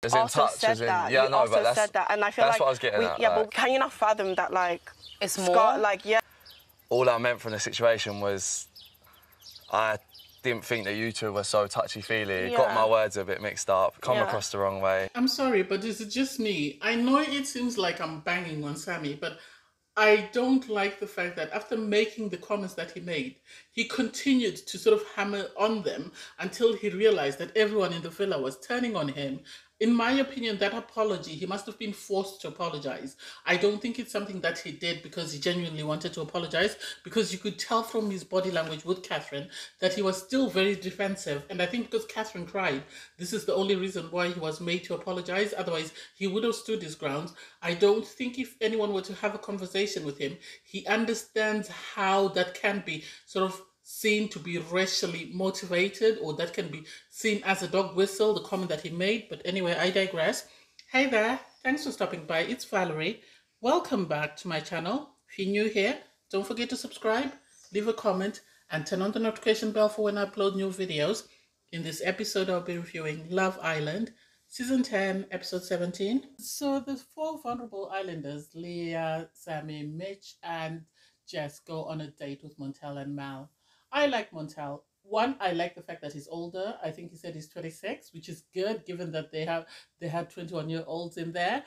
As in also touch, said as in, that. yeah, You no, also but said that, and I feel that's like what I was getting at. Yeah, like, but can you not fathom that? Like, it's more. Scott, like, yeah. all I meant from the situation was I didn't think that you two were so touchy-feely. Got my words a bit mixed up, come across the wrong way. I'm sorry, but is it just me? I know it seems like I'm banging on Sammy, but I don't like the fact that after making the comments that he made, he continued to sort of hammer on them until he realized that everyone in the villa was turning on him. In my opinion, that apology, he must have been forced to apologize. I don't think it's something that he did because he genuinely wanted to apologize, because you could tell from his body language with Catherine that he was still very defensive. And I think because Catherine cried, this is the only reason why he was made to apologize. Otherwise, he would have stood his ground. I don't think if anyone were to have a conversation with him, he understands how that can be sort of seen to be racially motivated, or that can be seen as a dog whistle, the comment that he made. But anyway, I digress. Hey there, thanks for stopping by. It's Valerie. Welcome back to my channel. If you're new here, don't forget to subscribe, leave a comment, and turn on the notification bell for when I upload new videos. In this episode, I'll be reviewing Love Island, Season 10, Episode 17. So the four vulnerable islanders, Leah, Sammy, Mitch, and Jess, go on a date with Montel and Mal. I like Montel. One, I like the fact that he's older. I think he said he's 26, which is good given that they had 21-year-olds in there.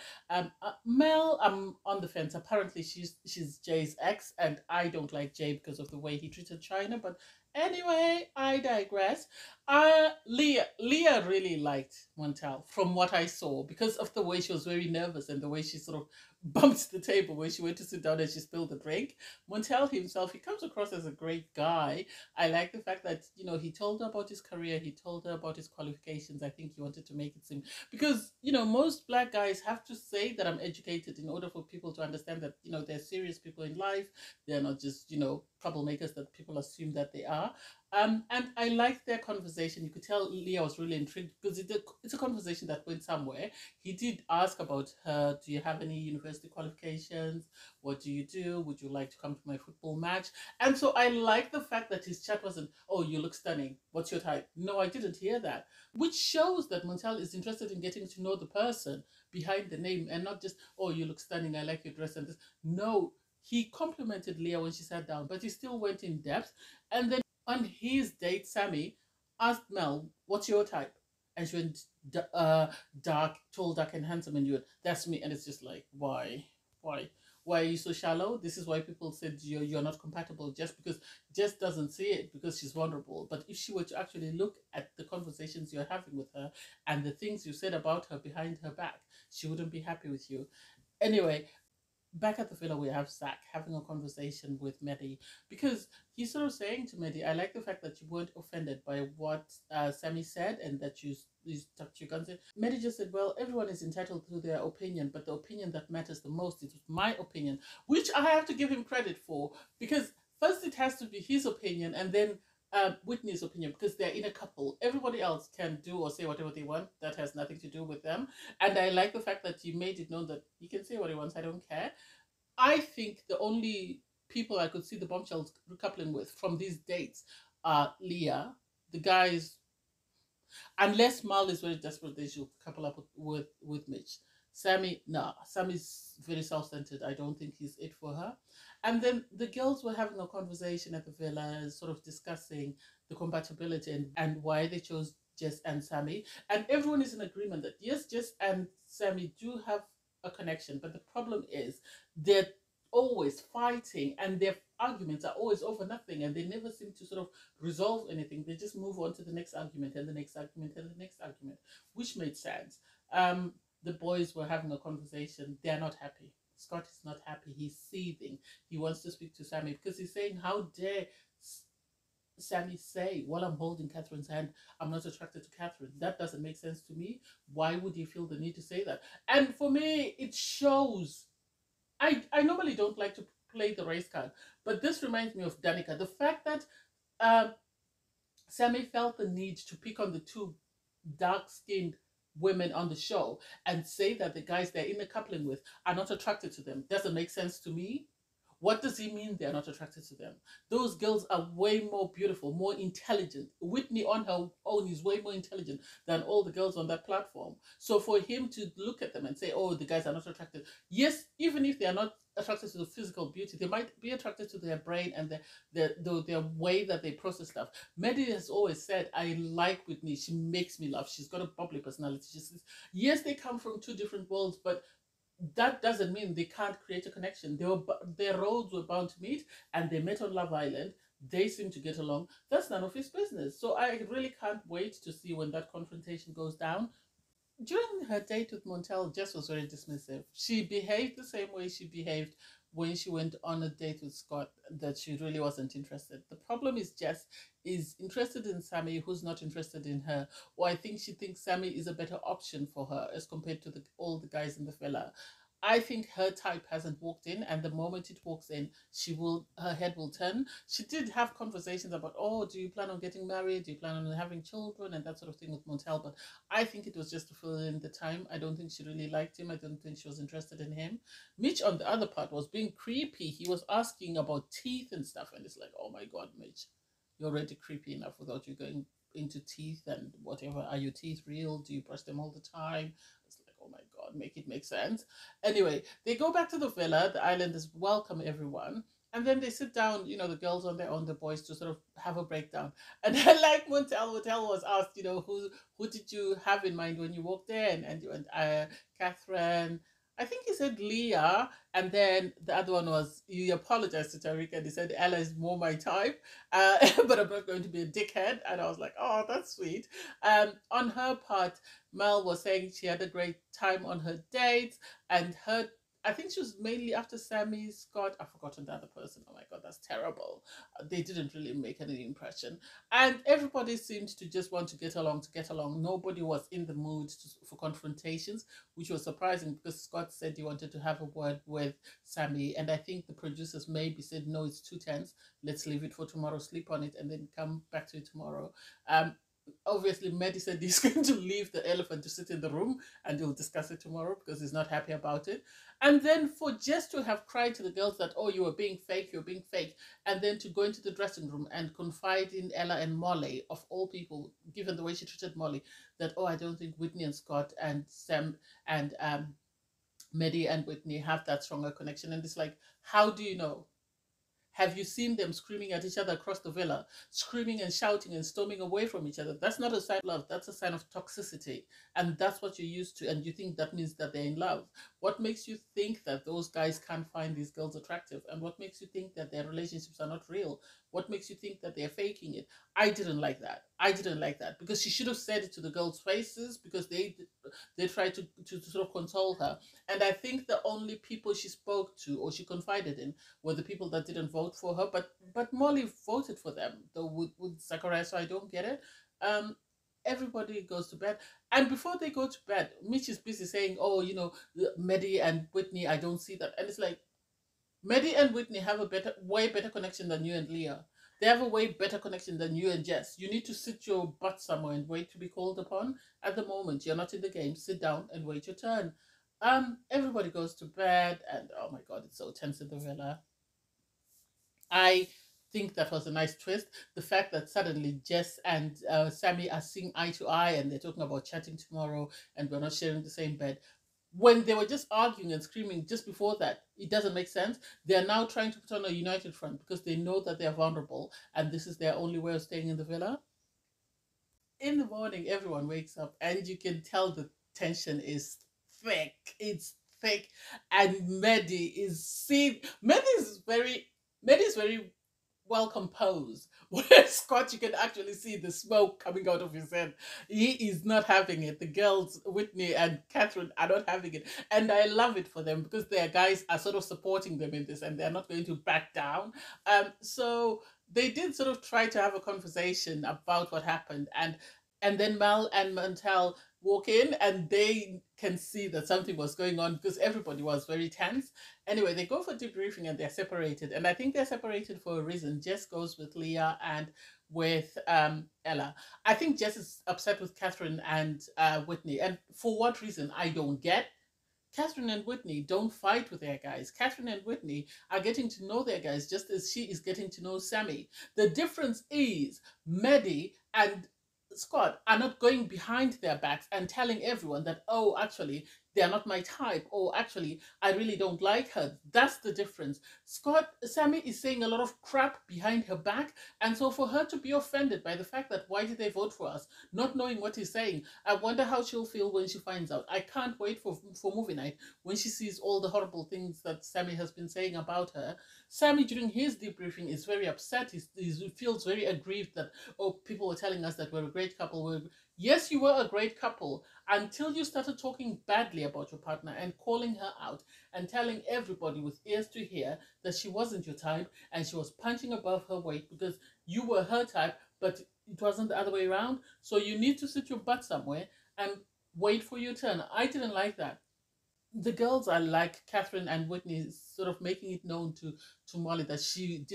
Mel, I'm on the fence. Apparently, she's Jay's ex, and I don't like Jay because of the way he treated China. But anyway, I digress. Leah really liked Montel from what I saw because of the way she was very nervous and the way she sort of bumped the table when she went to sit down and she spilled the drink. Montel himself, he comes across as a great guy. I like the fact that, you know, he told her about his career, he told her about his qualifications. I think he wanted to make it seem, because, you know, most black guys have to say that I'm educated in order for people to understand that, you know, they're serious people in life. They're not just, you know, troublemakers that people assume that they are. And I liked their conversation. You could tell Leah was really intrigued because it's a conversation that went somewhere. He did ask about her, do you have any university qualifications? What do you do? Would you like to come to my football match? And so I like the fact that his chat wasn't, oh, you look stunning, what's your type? No, I didn't hear that. Which shows that Montel is interested in getting to know the person behind the name and not just, oh, you look stunning, I like your dress and this. No, he complimented Leah when she sat down, but he still went in depth. And then on his date, Sammy asked Mel, what's your type? And she went, dark, tall, dark, and handsome. And you went, that's me. And it's just like, why? Why are you so shallow? This is why people said you're not compatible, just because Jess doesn't see it because she's vulnerable. But if she were to actually look at the conversations you're having with her and the things you said about her behind her back, she wouldn't be happy with you. Anyway, back at the villa, we have Zach having a conversation with Maddie, because he's sort of saying to Maddie, I like the fact that you weren't offended by what Sammy said and that you stuck to your guns. Maddie just said, well, everyone is entitled to their opinion, but the opinion that matters the most is my opinion, which I have to give him credit for, because first it has to be his opinion and then Whitney's opinion, because they're in a couple. Everybody else can do or say whatever they want. That has nothing to do with them. And I like the fact that you made it known that he can say what he wants. I don't care. I think the only people I could see the bombshells coupling with from these dates are Leah, the guys, unless Mal is very desperate, they should couple up with Mitch. Sammy, nah, Sammy's very self-centered. I don't think he's it for her. And then the girls were having a conversation at the villa, sort of discussing the compatibility and why they chose Jess and Sammy. And everyone is in agreement that yes, Jess and Sammy do have a connection, but the problem is they're always fighting and their arguments are always over nothing, and they never seem to sort of resolve anything. They just move on to the next argument and the next argument and the next argument, which made sense. The boys were having a conversation. They're not happy. Scott is not happy. He's seething. He wants to speak to Sammy because he's saying, how dare Sammy say, while I'm holding Catherine's hand, I'm not attracted to Catherine? That doesn't make sense to me. Why would he feel the need to say that? And for me, it shows. I normally don't like to play the race card, but this reminds me of Danica. The fact that Sammy felt the need to pick on the two dark-skinned women on the show and say that the guys they're in a coupling with are not attracted to them doesn't make sense to me. What does he mean they're not attracted to them? Those girls are way more beautiful, more intelligent. Whitney on her own is way more intelligent than all the girls on that platform. So for him to look at them and say, oh, the guys are not attracted. Yes, even if they are not attracted to the physical beauty, they might be attracted to their brain and their way that they process stuff. Maddie has always said, I like Whitney. She makes me laugh. She's got a bubbly personality. She says, yes, they come from two different worlds, but that doesn't mean they can't create a connection. Their roads were bound to meet, and they met on Love Island. They seem to get along. That's none of his business. So I really can't wait to see when that confrontation goes down. During her date with Montel, Jess was very dismissive. She behaved the same way she behaved when she went on a date with Scott, that she really wasn't interested. The problem is Jess is interested in Sammy, who's not interested in her. Or I think she thinks Sammy is a better option for her as compared to all the guys in the villa. I think her type hasn't walked in, and the moment it walks in, her head will turn. She did have conversations about, oh, do you plan on getting married? Do you plan on having children? And that sort of thing with Montel. But I think it was just to fill in the time. I don't think she really liked him. I don't think she was interested in him. Mitch, on the other part, was being creepy. He was asking about teeth and stuff, and it's like, oh my God, Mitch, you're already creepy enough without you going into teeth and whatever. Are your teeth real? Do you brush them all the time? Oh my God, make it make sense. Anyway, they go back to the villa. The islanders welcome everyone. And then they sit down, the girls on their own, the boys, to sort of have a breakdown. And I like Montel was asked, who did you have in mind when you walked in? And you went, Catherine. I think he said Leah, and then the other one was, he apologized to Tariq and he said, Ella is more my type, but I'm not going to be a dickhead. And I was like, oh, that's sweet. On her part, Mel was saying she had a great time on her dates, and I think she was mainly after Sammy, Scott. I've forgotten the other person. Oh my God, that's terrible. They didn't really make any impression. And everybody seemed to just want to get along. Nobody was in the mood for confrontations, which was surprising because Scott said he wanted to have a word with Sammy. And I think the producers maybe said, no, it's too tense. Let's leave it for tomorrow, sleep on it, and then come back to it tomorrow. Obviously, Maddie said he's going to leave the elephant to sit in the room and he'll discuss it tomorrow because he's not happy about it. And then for Jess to have cried to the girls that, oh, you're being fake, and then to go into the dressing room and confide in Ella and Molly, of all people, given the way she treated Molly, that, oh, I don't think Whitney and Scott and Sam and Maddie and Whitney have that stronger connection. And it's like, how do you know? Have you seen them screaming at each other across the villa, screaming and shouting and storming away from each other? That's not a sign of love. That's a sign of toxicity. And that's what you're used to. And you think that means that they're in love. What makes you think that those guys can't find these girls attractive? And what makes you think that their relationships are not real? What makes you think that they're faking it? I didn't like that. Because she should have said it to the girls' faces, because they tried to sort of console her. And I think the only people she spoke to or she confided in were the people that didn't vote for her. But Molly voted for them, though with Zachariah, so I don't get it. Everybody goes to bed. And before they go to bed, Mitch is busy saying, oh, Maddie and Whitney, I don't see that. And it's like, Maddie and Whitney have a way better connection than you and Leah. They have a way better connection than you and Jess. You need to sit your butt somewhere and wait to be called upon. At the moment, you're not in the game. Sit down and wait your turn. Everybody goes to bed, and oh my God, it's so tense in the villa. I think that was a nice twist. The fact that suddenly Jess and Sammy are seeing eye to eye, and they're talking about chatting tomorrow, and we're not sharing the same bed. When they were just arguing and screaming just before that, it doesn't make sense. They're now trying to put on a united front because they know that they're vulnerable, and this is their only way of staying in the villa. In the morning, everyone wakes up, and you can tell the tension is thick. It's thick, and Maddie is very well composed. Where Scott, you can actually see the smoke coming out of his head. He is not having it. The girls, Whitney and Catherine, are not having it. And I love it for them because their guys are sort of supporting them in this and they're not going to back down. So they did sort of try to have a conversation about what happened. And then Mel and Montel walk in and they can see that something was going on because everybody was very tense. Anyway, they go for debriefing and they're separated. And I think they're separated for a reason. Jess goes with Leah and with Ella. I think Jess is upset with Catherine and Whitney. And for what reason, I don't get. Catherine and Whitney don't fight with their guys. Catherine and Whitney are getting to know their guys just as she is getting to know Sammy. The difference is Maddie and Scott are not going behind their backs and telling everyone that, oh, actually, they are not my type. Oh, actually, I really don't like her. That's the difference. Sammy is saying a lot of crap behind her back. And so for her to be offended by the fact that why did they vote for us, not knowing what he's saying, I wonder how she'll feel when she finds out. I can't wait for movie night when she sees all the horrible things that Sammy has been saying about her. Sammy, during his debriefing, is very upset. He feels very aggrieved that, oh, people were telling us that we're a great couple. Yes, you were a great couple until you started talking badly about your partner and calling her out and telling everybody with ears to hear that she wasn't your type and she was punching above her weight because you were her type, but it wasn't the other way around. So you need to sit your butt somewhere and wait for your turn. I didn't like that. The girls are like Catherine and Whitney, sort of making it known to Molly that she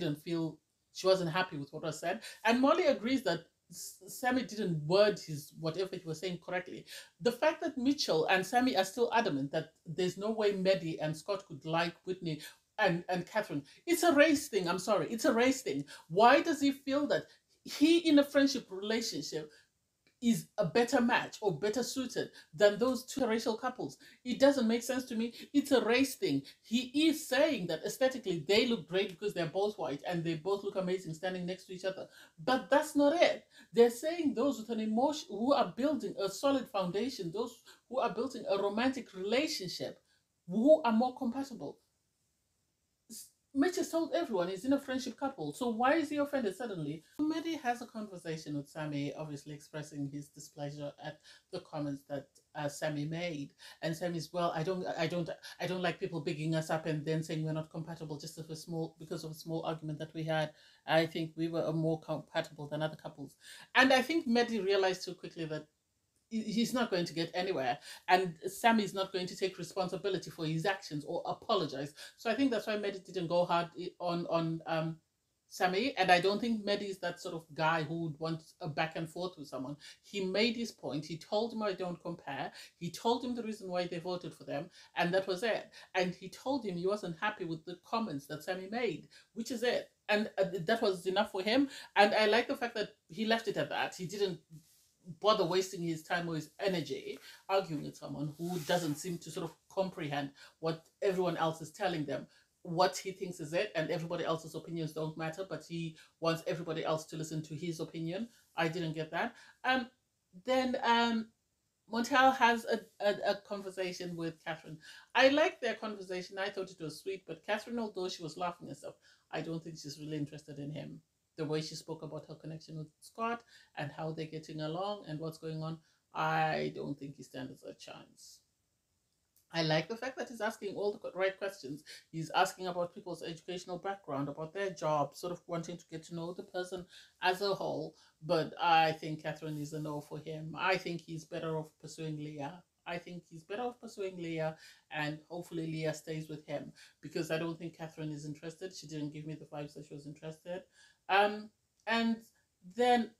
wasn't happy with what was said. And Molly agrees that Sammy didn't word his whatever he was saying correctly. The fact that Mitchell and Sammy are still adamant that there's no way Maddie and Scott could like Whitney and Catherine. It's a race thing. I'm sorry. It's a race thing. Why does he feel that he in a friendship relationship is a better match or better suited than those two racial couples? It doesn't make sense to me. It's a race thing. He is saying that aesthetically they look great because they're both white and they both look amazing standing next to each other. But that's not it. They're saying those with an emotion who are building a solid foundation, those who are building a romantic relationship, who are more compatible. Mitch has told everyone he's in a friendship couple, so why is he offended suddenly? Maddie has a conversation with Sammy, obviously expressing his displeasure at the comments that Sammy made, and Sammy's, well, I don't like people bigging us up and then saying we're not compatible just because of a small argument that we had. I think we were more compatible than other couples, and I think Maddie realized too quickly that he's not going to get anywhere, and Sammy's not going to take responsibility for his actions or apologize. So I think that's why Mehdi didn't go hard on Sammy, and I don't think Mehdi is that sort of guy who would want a back and forth with someone. He made his point. He told him I don't compare. He told him the reason why they voted for them, and that was it. And he told him he wasn't happy with the comments that Sammy made, which is it. And that was enough for him. And I like the fact that he left it at that. He didn't bother wasting his time or his energy arguing with someone who doesn't seem to sort of comprehend what everyone else is telling them, what he thinks is it, and everybody else's opinions don't matter, but he wants everybody else to listen to his opinion. I didn't get that. Then Montel has a conversation with Catherine. I liked their conversation. I thought it was sweet, but Catherine, although she was laughing and stuff, I don't think she's really interested in him. The way she spoke about her connection with Scott and how they're getting along and what's going on, I don't think he stands a chance. I like the fact that he's asking all the right questions. He's asking about people's educational background, about their job, sort of wanting to get to know the person as a whole. But I think Catherine is a no for him. I think he's better off pursuing Leah. I think he's better off pursuing Leah, and hopefully Leah stays with him, because I don't think Catherine is interested. She didn't give me the vibes that she was interested. And then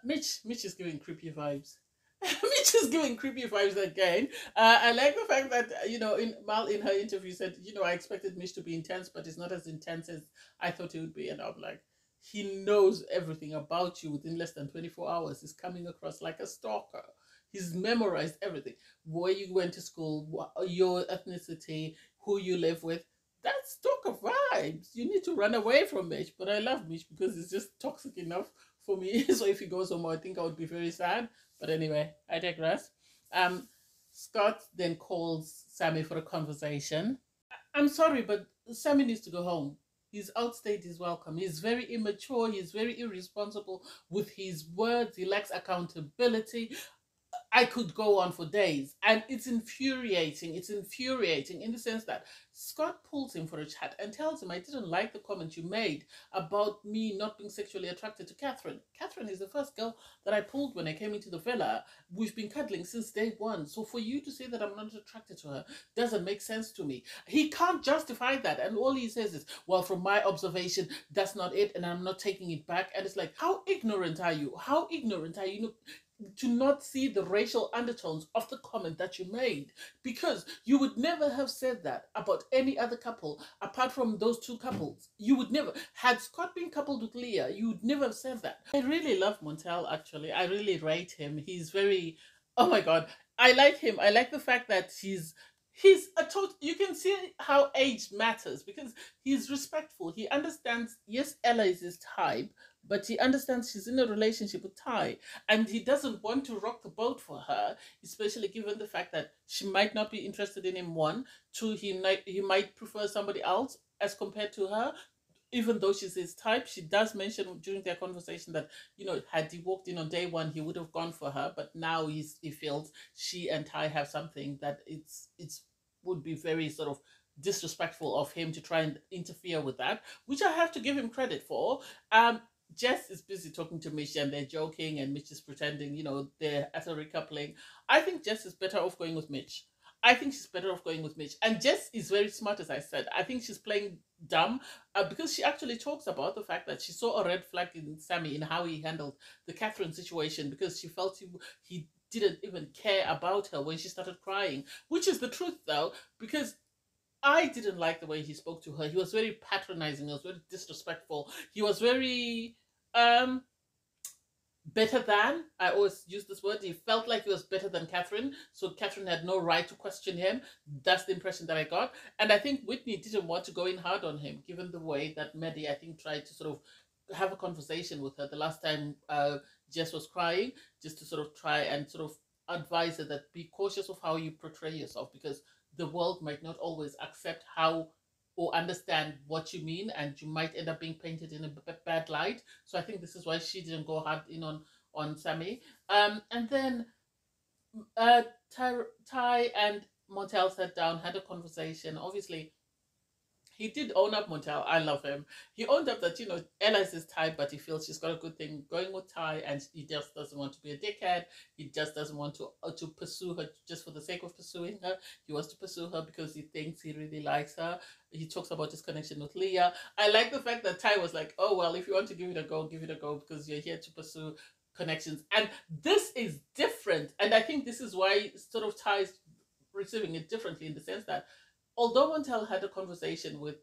Mitch is giving creepy vibes. Mitch is giving creepy vibes again. I like the fact that, Mal in her interview said, I expected Mitch to be intense, but it's not as intense as I thought he would be. And I'm like, he knows everything about you within less than 24 hours. He's coming across like a stalker. He's memorized everything. Where you went to school, your ethnicity, who you live with. That's stalker vibes. You need to run away from Mitch. But I love Mitch because it's just toxic enough for me. So if he goes somewhere, I think I would be very sad. But anyway, I digress. Scott then calls Sammy for a conversation. I'm sorry, but Sammy needs to go home. He's outstayed his welcome. He's very immature. He's very irresponsible with his words. He lacks accountability. I could go on for days, and it's infuriating. It's infuriating in the sense that Scott pulls him for a chat and tells him, I didn't like the comment you made about me not being sexually attracted to Catherine. Catherine is the first girl that I pulled when I came into the villa. We've been cuddling since day one. So for you to say that I'm not attracted to her doesn't make sense to me. He can't justify that. And all he says is, well, from my observation, that's not it, and I'm not taking it back. And it's like, how ignorant are you? How ignorant are you? to not see the racial undertones of the comment that you made, because you would never have said that about any other couple apart from those two couples. You would never, had Scott been coupled with Leah, you would never have said that. I really love Montel, actually. I really rate him. He's very, oh my God, I like him. I like the fact that he's a total, you can see how age matters, because he's respectful. He understands, yes, Ella is his type, but he understands she's in a relationship with Ty, and he doesn't want to rock the boat for her, especially given the fact that she might not be interested in him. One, two, he might prefer somebody else as compared to her. Even though she's his type, she does mention during their conversation that, had he walked in on day one, he would have gone for her. But now he feels she and Ty have something that it's would be very sort of disrespectful of him to try and interfere with that, which I have to give him credit for. Jess is busy talking to Mitch and they're joking, and Mitch is pretending, they're at a recoupling. I think Jess is better off going with Mitch. I think she's better off going with Mitch. And Jess is very smart, as I said. I think she's playing dumb, because she actually talks about the fact that she saw a red flag in Sammy in how he handled the Catherine situation, because she felt he didn't even care about her when she started crying, which is the truth, though, because I didn't like the way he spoke to her. He was very patronizing. He was very disrespectful. He was very um better than, I always use this word, he felt like he was better than Catherine, so Catherine had no right to question him. That's the impression that I got. And I think Whitney didn't want to go in hard on him, given the way that Maddie, I think, tried to sort of have a conversation with her the last time Jess was crying, just to sort of try and sort of advise her that be cautious of how you portray yourself, because the world might not always accept how or understand what you mean, and you might end up being painted in a bad light. So I think this is why she didn't go hard in on Sammy. And then uh, Ty and Montel sat down, had a conversation. Obviously, he did own up, Montel. I love him. He owned up that, Ella is his type, but he feels she's got a good thing going with Ty, and he just doesn't want to be a dickhead. He just doesn't want to pursue her just for the sake of pursuing her. He wants to pursue her because he thinks he really likes her. He talks about his connection with Leah. I like the fact that Ty was like, oh, well, if you want to give it a go, give it a go, because you're here to pursue connections. And this is different. And I think this is why sort of Ty's receiving it differently, in the sense that although Montel had a conversation with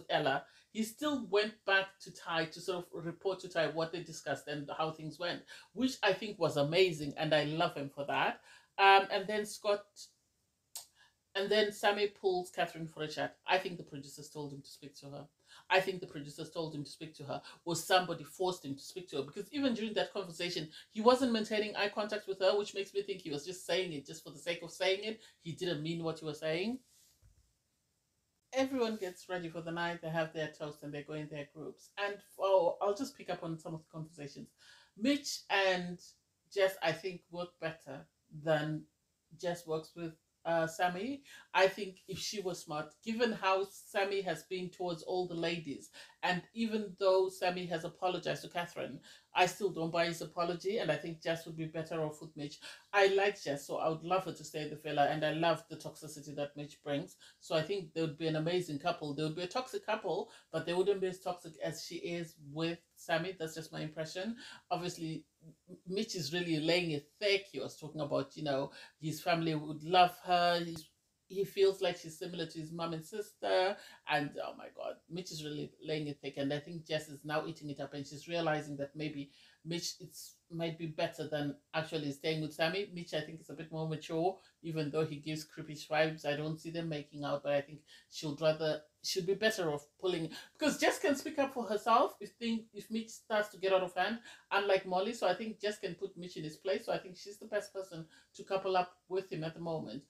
Ella, he still went back to Ty to sort of report to Ty what they discussed and how things went, which I think was amazing, and I love him for that. And then Sammy pulls Catherine for a chat. I think the producers told him to speak to her. I think the producers told him to speak to her, or somebody forced him to speak to her, because even during that conversation, he wasn't maintaining eye contact with her, which makes me think he was just saying it just for the sake of saying it. He didn't mean what he was saying. Everyone gets ready for the night. They have their toast and they go in their groups. And I'll just pick up on some of the conversations. Mitch and Jess, I think, work better than Jess works with Sammy. I think if she was smart, given how Sammy has been towards all the ladies, and even though Sammy has apologized to Catherine, I still don't buy his apology, and I think Jess would be better off with Mitch. I like Jess, so I would love her to stay the fella, and I love the toxicity that Mitch brings. So I think they would be an amazing couple. They would be a toxic couple, but they wouldn't be as toxic as she is with Sammy. That's just my impression. Obviously, Mitch is really laying it thick. He was talking about, his family would love her. He feels like she's similar to his mom and sister. And oh my God, Mitch is really laying it thick. And I think Jess is now eating it up, and she's realizing that maybe Mitch might be better than actually staying with Sammy. Mitch, I think, is a bit more mature, even though he gives creepy vibes. I don't see them making out, but I think she'll be better off pulling, because Jess can speak up for herself if Mitch starts to get out of hand, unlike Molly. So I think Jess can put Mitch in his place. So I think she's the best person to couple up with him at the moment.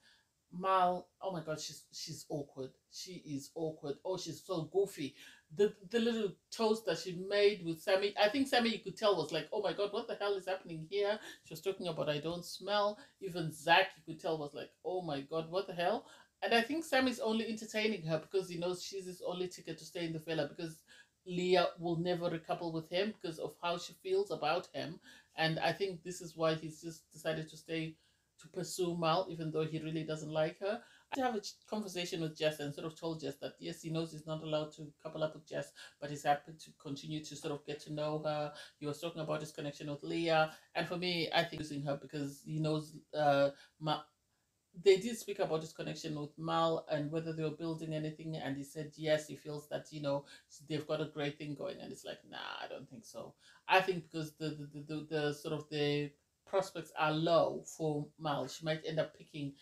Mal, oh my God, she's awkward. She is awkward. Oh, she's so goofy. The little toast that she made with Sammy, I think Sammy, you could tell, was like, oh my God, what the hell is happening here? She was talking about I don't smell. Even Zach, you could tell, was like, oh my God, what the hell? And I think Sammy's only entertaining her because he knows she's his only ticket to stay in the villa, because Leah will never recouple with him because of how she feels about him. And I think this is why he's just decided to stay to pursue Mal, even though he really doesn't like her. To have a conversation with Jess and sort of told Jess that yes, he knows he's not allowed to couple up with Jess, but he's happy to continue to sort of get to know her. He was talking about his connection with Leah, and for me, I think using her because he knows they did speak about his connection with Mal and whether they were building anything, and he said yes, he feels that they've got a great thing going, and it's like nah, I don't think so. I think because the sort of the prospects are low for Mal, she might end up picking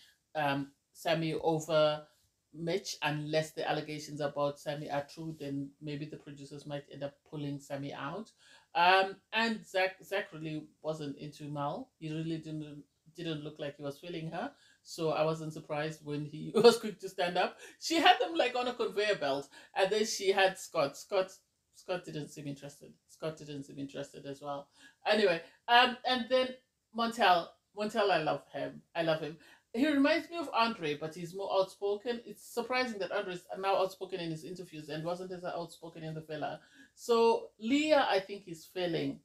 Sammy over Mitch unless the allegations about Sammy are true. Then maybe the producers might end up pulling Sammy out. And Zach really wasn't into Mal. He really didn't look like he was feeling her. So I wasn't surprised when he was quick to stand up. She had them like on a conveyor belt, and then she had Scott. Scott didn't seem interested. Scott didn't seem interested as well. Anyway, and then Montel. Montel, I love him. I love him. He reminds me of Andre, but he's more outspoken. It's surprising that Andre is now outspoken in his interviews and wasn't as outspoken in the filler. So Leah, I think, is feeling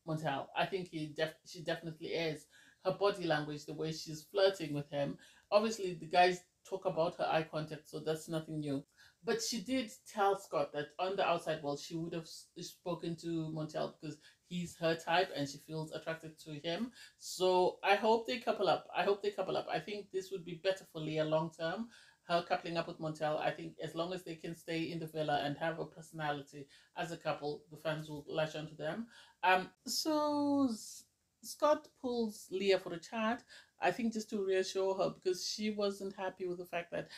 Montel. I think she definitely is. Her body language, the way she's flirting with him. Obviously, the guys talk about her eye contact, so that's nothing new. But she did tell Scott that on the outside world, she would have spoken to Montel because he's her type and she feels attracted to him. So I hope they couple up. I hope they couple up. I think this would be better for Leah long term. Her coupling up with Montel, I think as long as they can stay in the villa and have a personality as a couple, the fans will latch onto them. So Scott pulls Leah for a chat. I think just to reassure her because she wasn't happy with the fact that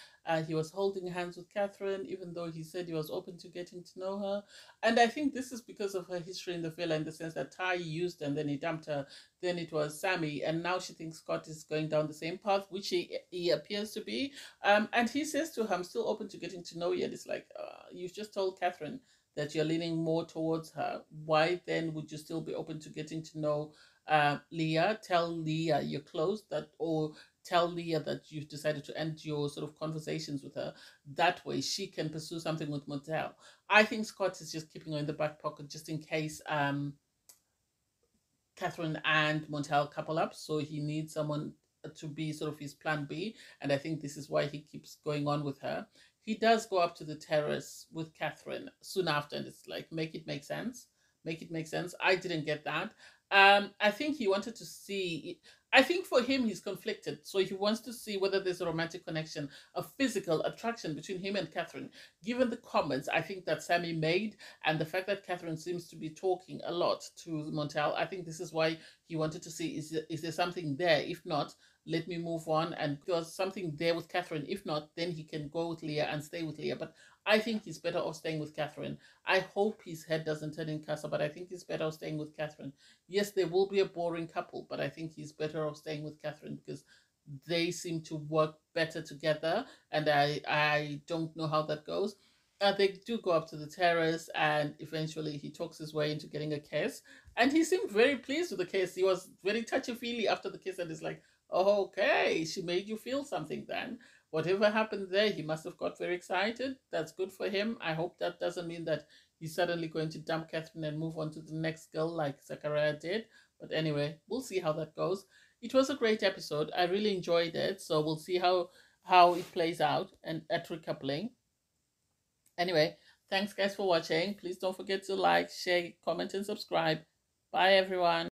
he was holding hands with Catherine, even though he said he was open to getting to know her. And I think this is because of her history in the villa, in the sense that Ty used and then he dumped her. Then it was Sammy, and now she thinks Scott is going down the same path, which he appears to be. And he says to her, "I'm still open to getting to know you." And it's like, you've just told Catherine that you're leaning more towards her. Why then would you still be open to getting to know Leah? Tell Leah you're close, that, or tell Leah that you've decided to end your sort of conversations with her. That way she can pursue something with Montel. I think Scott is just keeping her in the back pocket just in case Catherine and Montel couple up. So he needs someone to be sort of his plan B. And I think this is why he keeps going on with her. He does go up to the terrace with Catherine soon after, and it's like, make it make sense. Make it make sense. I didn't get that. I think he wanted to see. I think for him, he's conflicted. So he wants to see whether there's a romantic connection, a physical attraction between him and Catherine. Given the comments I think that Sammy made, and the fact that Catherine seems to be talking a lot to Montel, I think this is why he wanted to see, is there something there? If not, let me move on. And there was something there with Catherine. If not, then he can go with Leah and stay with Leah. But I think he's better off staying with Catherine. I hope his head doesn't turn in Casa, but I think he's better off staying with Catherine. Yes, there will be a boring couple, but I think he's better off staying with Catherine because they seem to work better together, and I don't know how that goes. They do go up to the terrace, and eventually he talks his way into getting a kiss. And he seemed very pleased with the kiss. He was very touchy feely after the kiss, and it's like, oh, okay, she made you feel something then. Whatever happened there, he must have got very excited. That's good for him. I hope that doesn't mean that he's suddenly going to dump Catherine and move on to the next girl like Zachariah did. But anyway, we'll see how that goes. It was a great episode. I really enjoyed it. So we'll see how it plays out and at recoupling. Anyway, thanks guys for watching. Please don't forget to like, share, comment, and subscribe. Bye everyone.